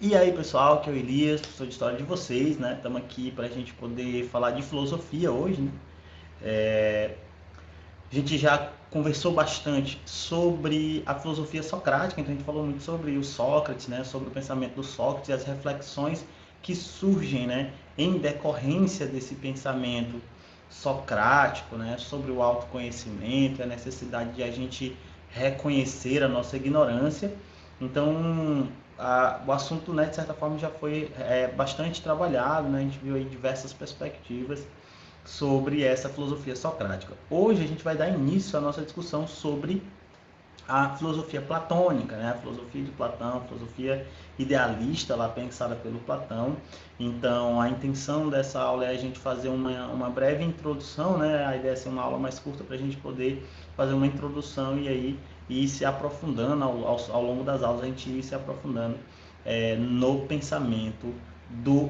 E aí, pessoal, que é o Elias, professor de História de vocês, né? Estamos aqui para a gente poder falar de filosofia hoje, né? A gente já conversou bastante sobre a filosofia socrática, então a gente falou muito sobre o Sócrates, né? Sobre o pensamento do Sócrates e as reflexões que surgem, né? Em decorrência desse pensamento socrático, né? Sobre o autoconhecimento, a necessidade de a gente reconhecer a nossa ignorância. Então, o assunto, né, de certa forma, já foi bastante trabalhado, né? A gente viu aí diversas perspectivas sobre essa filosofia socrática. Hoje a gente vai dar início à nossa discussão sobre a filosofia platônica, né? A filosofia de Platão, a filosofia idealista lá pensada pelo Platão. Então, a intenção dessa aula é a gente fazer uma breve introdução, né? A ideia é ser uma aula mais curta para a gente poder fazer uma introdução e aí ir se aprofundando ao longo das aulas, a gente ir se aprofundando no pensamento do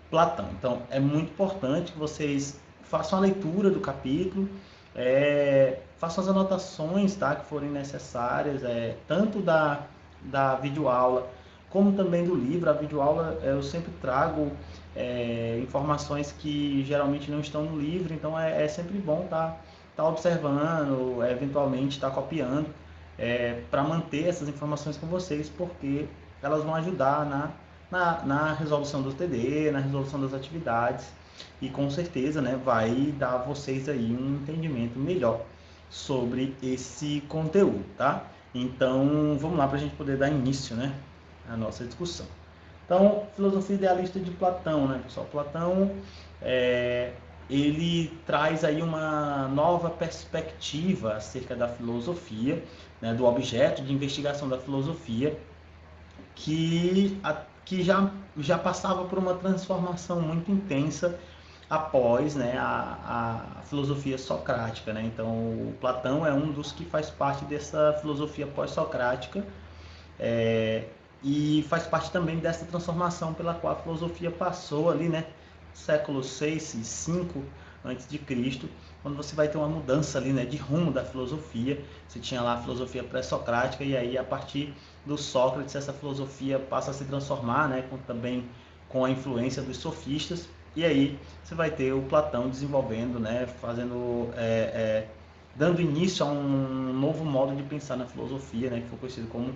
Platão. Então, é muito importante que vocês façam a leitura do capítulo, façam as anotações, tá, que forem necessárias, tanto da videoaula como também do livro. A videoaula eu sempre trago informações que geralmente não estão no livro, então é sempre bom tá observando, eventualmente tá copiando, para manter essas informações com vocês, porque elas vão ajudar na resolução do TD, na resolução das atividades, e com certeza, né, vai dar a vocês aí um entendimento melhor sobre esse conteúdo, tá? Então, vamos lá para a gente poder dar início, né, à nossa discussão. Então, filosofia idealista de Platão, né, pessoal? Platão, ele traz aí uma nova perspectiva acerca da filosofia, né, do objeto de investigação da filosofia, que já passava por uma transformação muito intensa após, né, a filosofia socrática, né? Então, o Platão é um dos que faz parte dessa filosofia pós-socrática, é, e faz parte também dessa transformação pela qual a filosofia passou ali, né? Século 6 e 5 antes de Cristo, quando você vai ter uma mudança ali, né, de rumo da filosofia. Você tinha lá a filosofia pré-socrática, e aí a partir do Sócrates essa filosofia passa a se transformar, né, também com a influência dos sofistas. E aí você vai ter o Platão desenvolvendo, né, dando início a um novo modo de pensar na filosofia, né, que foi conhecido como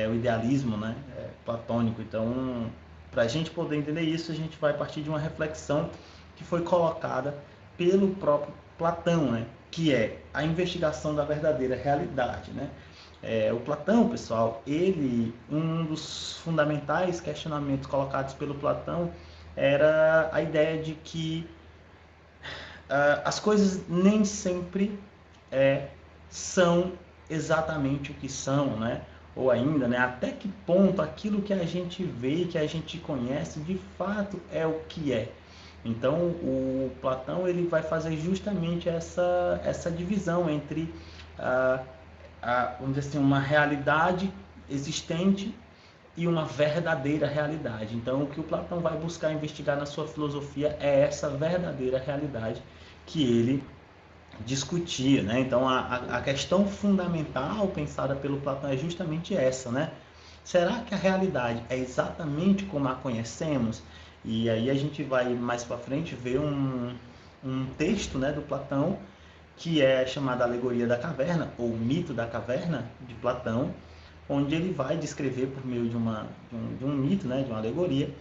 o idealismo, né, platônico. Então, para a gente poder entender isso, a gente vai partir de uma reflexão que foi colocada pelo próprio Platão, né, que é a investigação da verdadeira realidade, né? O Platão, pessoal, um dos fundamentais questionamentos colocados pelo Platão era a ideia de que as coisas nem sempre são exatamente o que são, né? Ou ainda, né, até que ponto aquilo que a gente vê, que a gente conhece, de fato é o que é. Então, o Platão ele vai fazer justamente essa divisão entre, vamos dizer assim, uma realidade existente e uma verdadeira realidade. Então, o que o Platão vai buscar investigar na sua filosofia é essa verdadeira realidade que ele discutia, né? Então, a questão fundamental pensada pelo Platão é justamente essa, né? Será que a realidade é exatamente como a conhecemos? E aí a gente vai mais para frente ver um texto, né, do Platão, que é chamado Alegoria da Caverna, ou Mito da Caverna, de Platão, onde ele vai descrever por meio de um mito, né, de uma alegoria,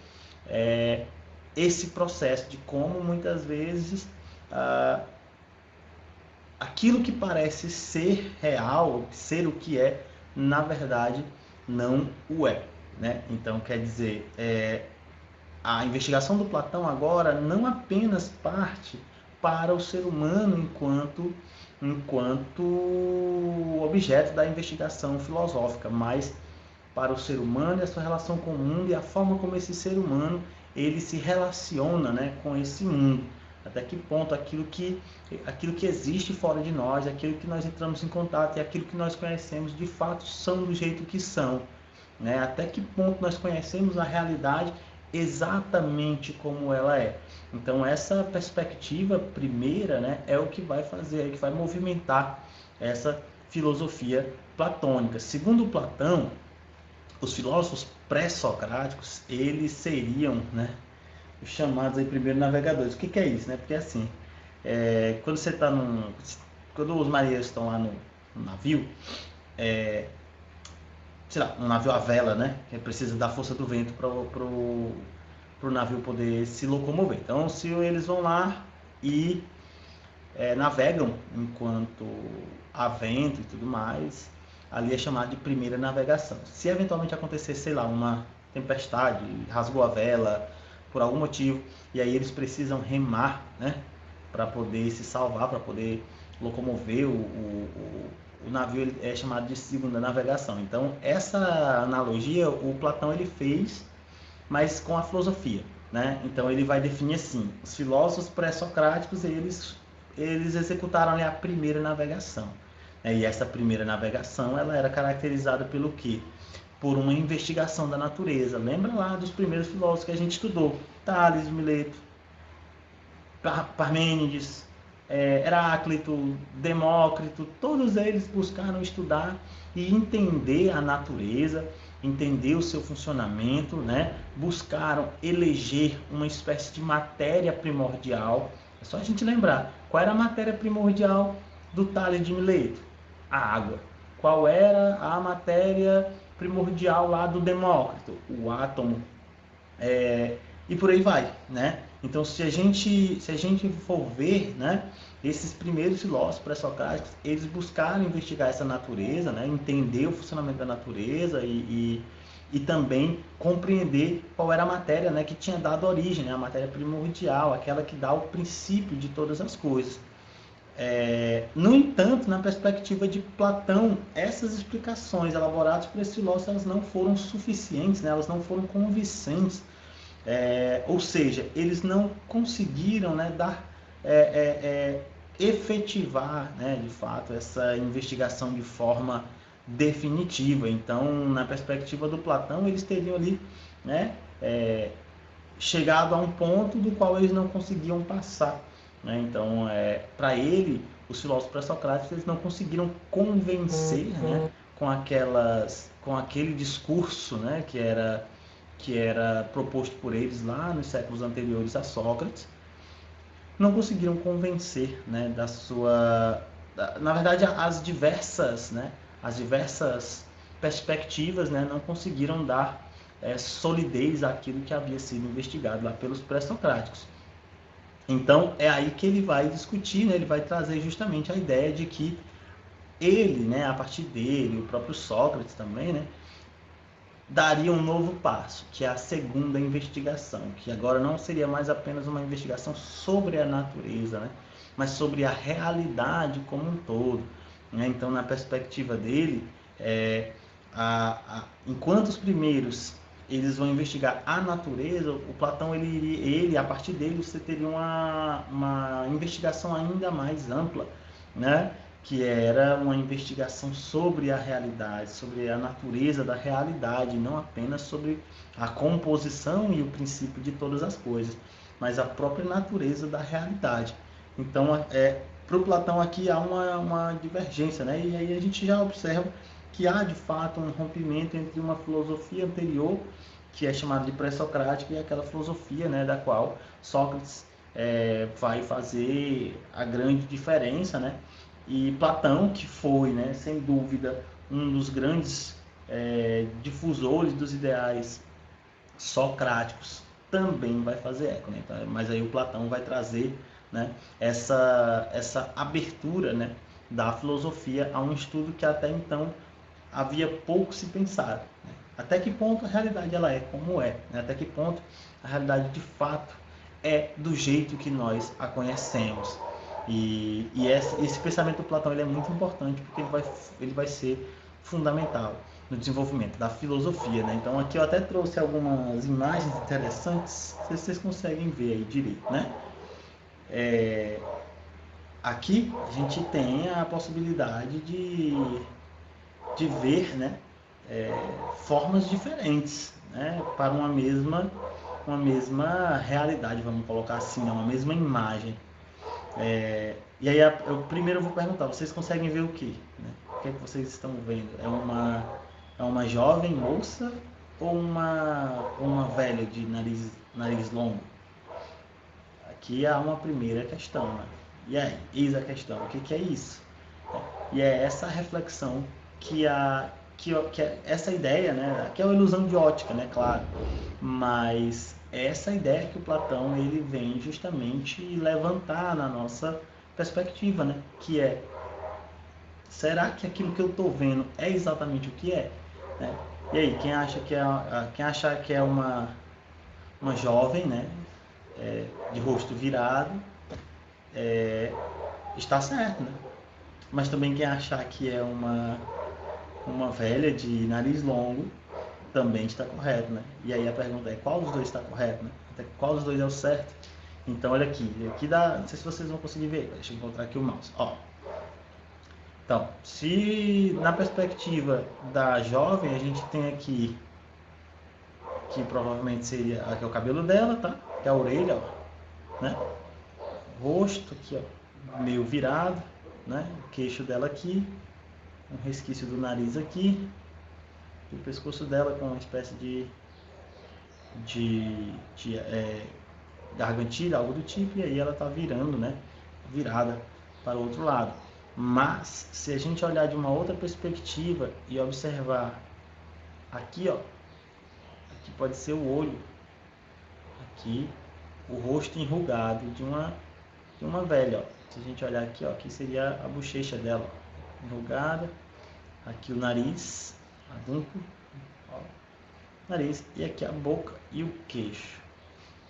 esse processo de como muitas vezes ah, aquilo que parece ser real, ser o que é, na verdade não o é, né? Então, quer dizer, a investigação do Platão agora não apenas parte para o ser humano enquanto objeto da investigação filosófica, mas para o ser humano e a sua relação com o mundo e a forma como esse ser humano ele se relaciona, né, com esse mundo. Até que ponto aquilo que existe fora de nós, aquilo que nós entramos em contato e aquilo que nós conhecemos de fato são do jeito que são, né? Até que ponto nós conhecemos a realidade exatamente como ela é. Então, essa perspectiva primeira, né, é o que vai fazer, é que vai movimentar essa filosofia platônica. Segundo Platão, os filósofos pré-socráticos, eles seriam, né, os chamados aí primeiro navegadores. O que é isso, né? Porque assim, quando você está quando os marinheiros estão lá no navio, sei lá, um navio à vela, né? Que precisa da força do vento para o navio poder se locomover. Então, se eles vão lá e navegam enquanto há vento e tudo mais, ali é chamado de primeira navegação. Se eventualmente acontecer, sei lá, uma tempestade, rasgou a vela por algum motivo, e aí eles precisam remar, né, para poder se salvar, para poder locomover o navio, é chamado de segunda navegação. Então, essa analogia o Platão ele fez, mas com a filosofia, né? Então ele vai definir assim: os filósofos pré-socráticos eles executaram ali a primeira navegação. E essa primeira navegação ela era caracterizada pelo quê? Por uma investigação da natureza. Lembra lá dos primeiros filósofos que a gente estudou? Tales, Mileto, Parmênides, Heráclito, Demócrito, todos eles buscaram estudar e entender a natureza, entender o seu funcionamento, né? Buscaram eleger uma espécie de matéria primordial. É só a gente lembrar, qual era a matéria primordial do Tales de Mileto? A água. Qual era a matéria primordial lá do Demócrito? O átomo. E por aí vai, né? Então, se a gente for ver, né, esses primeiros filósofos pré-socráticos, eles buscaram investigar essa natureza, né, entender o funcionamento da natureza e também compreender qual era a matéria, né, que tinha dado origem, né, a matéria primordial, aquela que dá o princípio de todas as coisas. No entanto, na perspectiva de Platão, essas explicações elaboradas por esse filósofo elas não foram suficientes, né, elas não foram convincentes. Ou seja, eles não conseguiram, né, efetivar, né, de fato essa investigação de forma definitiva. Então, na perspectiva do Platão, eles teriam ali, né, chegado a um ponto do qual eles não conseguiam passar, né? Então, para ele, os filósofos pré-socráticos eles não conseguiram convencer, né, com aquele discurso, né, que era proposto por eles lá nos séculos anteriores a Sócrates, não conseguiram convencer, né, na verdade, as diversas perspectivas, né, não conseguiram dar solidez àquilo que havia sido investigado lá pelos pré-socráticos. Então, é aí que ele vai discutir, né, ele vai trazer justamente a ideia de que ele, né, a partir dele, o próprio Sócrates também, né, daria um novo passo, que é a segunda investigação, que agora não seria mais apenas uma investigação sobre a natureza, né, mas sobre a realidade como um todo, né? Então, na perspectiva dele, enquanto os primeiros eles vão investigar a natureza, o Platão ele a partir dele você teria uma investigação ainda mais ampla, né? Que era uma investigação sobre a realidade, sobre a natureza da realidade, não apenas sobre a composição e o princípio de todas as coisas, mas a própria natureza da realidade. Então, para o Platão aqui há uma divergência, né? E aí a gente já observa que há de fato um rompimento entre uma filosofia anterior, que é chamada de pré-socrática, e aquela filosofia, né, da qual Sócrates vai fazer a grande diferença, né? E Platão, que foi, né, sem dúvida, um dos grandes difusores dos ideais socráticos, também vai fazer eco, né? Então, mas aí o Platão vai trazer, né, essa abertura, né, da filosofia a um estudo que até então havia pouco se pensado, né? Até que ponto a realidade ela é como é, né? Até que ponto a realidade de fato é do jeito que nós a conhecemos. E esse pensamento do Platão ele é muito importante porque ele vai ser fundamental no desenvolvimento da filosofia, né? Então aqui eu até trouxe algumas imagens interessantes, não sei se vocês conseguem ver aí direito, né? Aqui a gente tem a possibilidade de ver, né, formas diferentes, né, para uma mesma realidade, vamos colocar assim, né, uma mesma imagem. E aí eu primeiro vou perguntar, vocês conseguem ver o quê? Né? O que é que vocês estão vendo? É uma jovem moça ou uma velha de nariz longo? Aqui há uma primeira questão, né? E aí, eis a questão, o que é isso? E é essa reflexão que essa ideia, né? Que é uma ilusão de ótica, né? Claro, mas essa ideia que o Platão ele vem justamente levantar na nossa perspectiva, né? Que é, será que aquilo que eu estou vendo é exatamente o que é? Né? E aí, quem acha que é uma jovem, né? De rosto virado, está certo, né? Mas também quem achar que é uma velha de nariz longo também está correto, né? E aí a pergunta é, qual dos dois está correto, né? Até qual dos dois é o certo? Então, olha aqui dá, não sei se vocês vão conseguir ver, deixa eu encontrar aqui o mouse, ó. Então, se na perspectiva da jovem, a gente tem aqui, que provavelmente seria, aqui é o cabelo dela, tá? Que é a orelha, ó, né? Rosto aqui, ó, meio virado, né? O queixo dela aqui, um resquício do nariz aqui, e o pescoço dela com uma espécie de gargantilha, algo do tipo, e aí ela tá virando, né? Virada para o outro lado. Mas, se a gente olhar de uma outra perspectiva e observar aqui, ó, aqui pode ser o olho, aqui o rosto enrugado de uma velha, ó. Se a gente olhar aqui, ó, aqui seria a bochecha dela, ó, enrugada, aqui o nariz, adunco, ó, nariz, e aqui a boca e o queixo.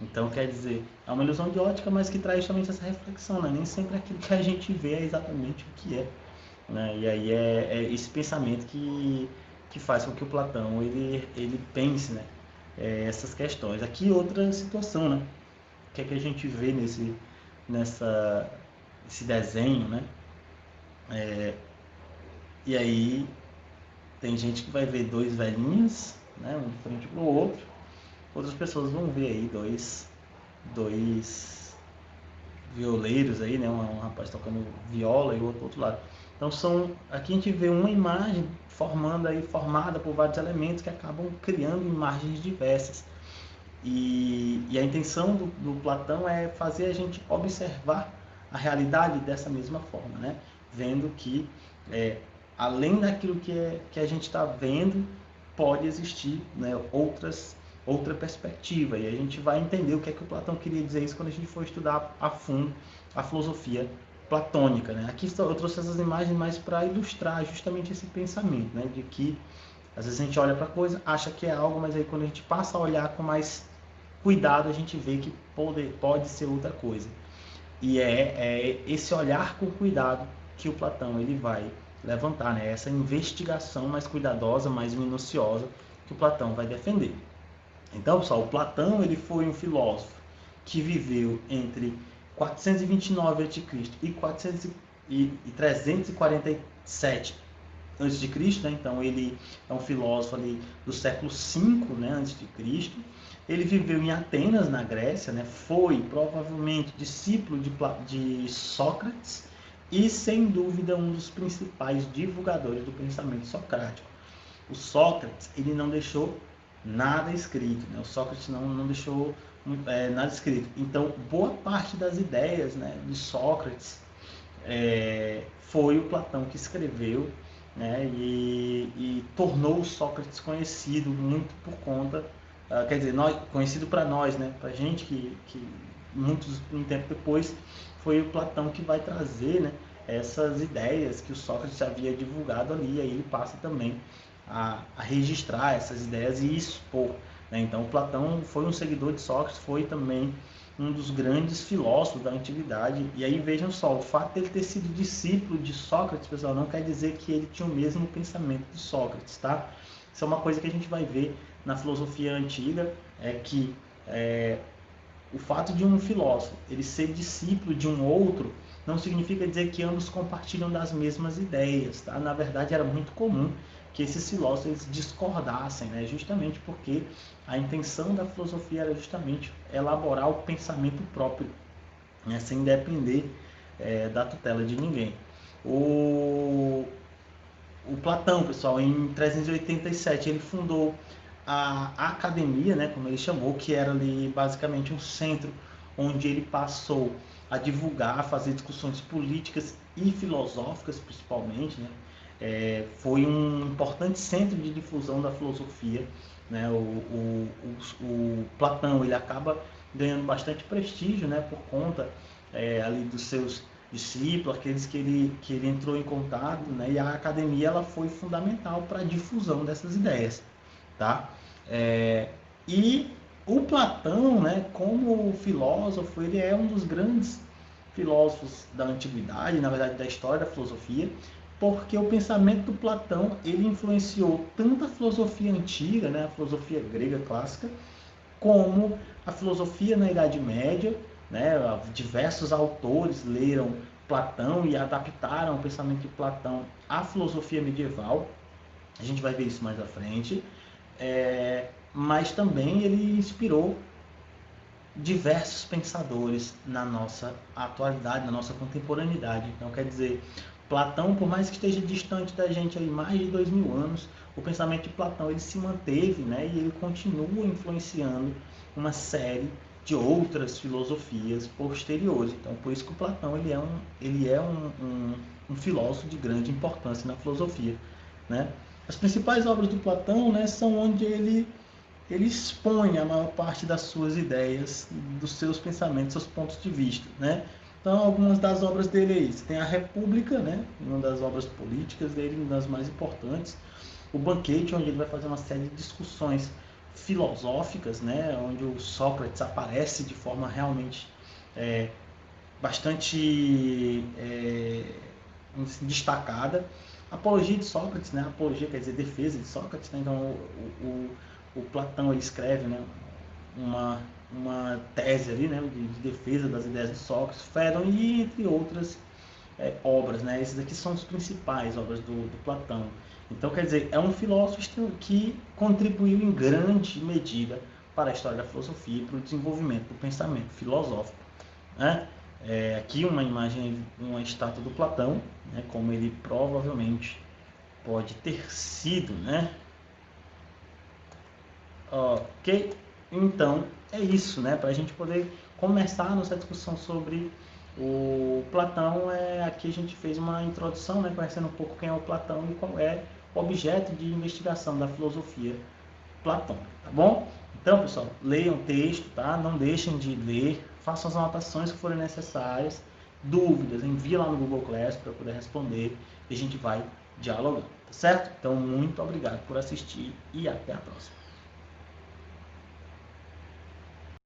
Então, quer dizer, é uma ilusão de ótica, mas que traz justamente essa reflexão, né? Nem sempre aquilo que a gente vê é exatamente o que é, né? E aí é esse pensamento que faz com que o Platão ele pense, né? Essas questões. Aqui outra situação, né? O que é que a gente vê esse desenho, né? E aí tem gente que vai ver dois velhinhos, né? Um de frente para o outro. Outras pessoas vão ver aí dois violeiros aí, né? Um rapaz tocando viola e o outro lado. Então aqui a gente vê uma imagem formada por vários elementos que acabam criando imagens diversas. E a intenção do Platão é fazer a gente observar a realidade dessa mesma forma, né? Vendo que além daquilo que a gente está vendo, pode existir, né, outra perspectiva. E a gente vai entender o que é que o Platão queria dizer isso quando a gente for estudar a fundo a filosofia platônica, né? Aqui eu trouxe essas imagens mais para ilustrar justamente esse pensamento, né, de que às vezes a gente olha para a coisa, acha que é algo, mas aí quando a gente passa a olhar com mais cuidado, a gente vê que pode ser outra coisa. E é esse olhar com cuidado que o Platão ele vai levantar, né? Essa investigação mais cuidadosa, mais minuciosa que o Platão vai defender. Então, pessoal, o Platão ele foi um filósofo que viveu entre 429 a.C. e 347 a.C., né? Então ele é um filósofo ali do século V, né, antes de Cristo. Ele viveu em Atenas, na Grécia, né? Foi provavelmente discípulo de Sócrates e, sem dúvida, um dos principais divulgadores do pensamento socrático. O Sócrates ele não deixou nada escrito, né? O Sócrates não deixou nada escrito. Então, boa parte das ideias, né, de Sócrates foi o Platão que escreveu, né, e tornou o Sócrates conhecido muito por conta, quer dizer, conhecido para nós, né, para a gente que um tempo depois foi o Platão que vai trazer, né, essas ideias que o Sócrates havia divulgado ali, e aí ele passa também a registrar essas ideias e expor, né? Então, Platão foi um seguidor de Sócrates, foi também um dos grandes filósofos da antiguidade. E aí vejam só, o fato de ele ter sido discípulo de Sócrates, pessoal, não quer dizer que ele tinha o mesmo pensamento de Sócrates, tá? Isso é uma coisa que a gente vai ver na filosofia antiga, que o fato de um filósofo ele ser discípulo de um outro não significa dizer que ambos compartilham das mesmas ideias, tá? Na verdade, era muito comum que esses filósofos discordassem, né? Justamente porque a intenção da filosofia era justamente elaborar o pensamento próprio, né? Sem depender da tutela de ninguém. O Platão, pessoal, em 387, ele fundou a academia, né, como ele chamou, que era ali basicamente um centro onde ele passou a divulgar, a fazer discussões políticas e filosóficas, principalmente, né? Foi um importante centro de difusão da filosofia, né? O Platão, ele acaba ganhando bastante prestígio, né, por conta ali dos seus discípulos, aqueles que ele entrou em contato, né? E a academia ela foi fundamental para a difusão dessas ideias, tá? E o Platão, né, como filósofo, ele é um dos grandes filósofos da antiguidade, na verdade da história da filosofia, porque o pensamento do Platão ele influenciou tanto a filosofia antiga, né, a filosofia grega clássica, como a filosofia na Idade Média, né, diversos autores leram Platão e adaptaram o pensamento de Platão à filosofia medieval. A gente vai ver isso mais à frente. Mas também ele inspirou diversos pensadores na nossa atualidade, na nossa contemporaneidade. Então, quer dizer, Platão, por mais que esteja distante da gente aí mais de 2000 anos, o pensamento de Platão ele se manteve, né, e ele continua influenciando uma série de outras filosofias posteriores. Então, por isso que o Platão ele é um filósofo de grande importância na filosofia, né? As principais obras do Platão, né, são onde ele expõe a maior parte das suas ideias, dos seus pensamentos, seus pontos de vista, né? Então, algumas das obras dele aí, tem a República, né? Uma das obras políticas dele, uma das mais importantes. O Banquete, onde ele vai fazer uma série de discussões filosóficas, né? Onde o Sócrates aparece de forma realmente bastante destacada. Apologia de Sócrates, né? Apologia quer dizer defesa de Sócrates, né? Então o Platão ele escreve, né, uma tese ali, né, de defesa das ideias de Sócrates, Fédon e entre outras obras, né? Esses aqui são as principais obras do Platão. Então, quer dizer, é um filósofo que contribuiu em grande medida para a história da filosofia e para o desenvolvimento do pensamento filosófico, né? Aqui uma imagem, uma estátua do Platão, né, como ele provavelmente pode ter sido, né? Ok? Então, é isso, né? Para a gente poder começar a nossa discussão sobre o Platão, aqui a gente fez uma introdução, né? Conhecendo um pouco quem é o Platão e qual é o objeto de investigação da filosofia platônica, tá bom? Então, pessoal, leiam o texto, tá? Não deixem de ler, façam as anotações que forem necessárias, dúvidas, envie lá no Google Class para eu poder responder e a gente vai dialogando, tá certo? Então, muito obrigado por assistir e até a próxima.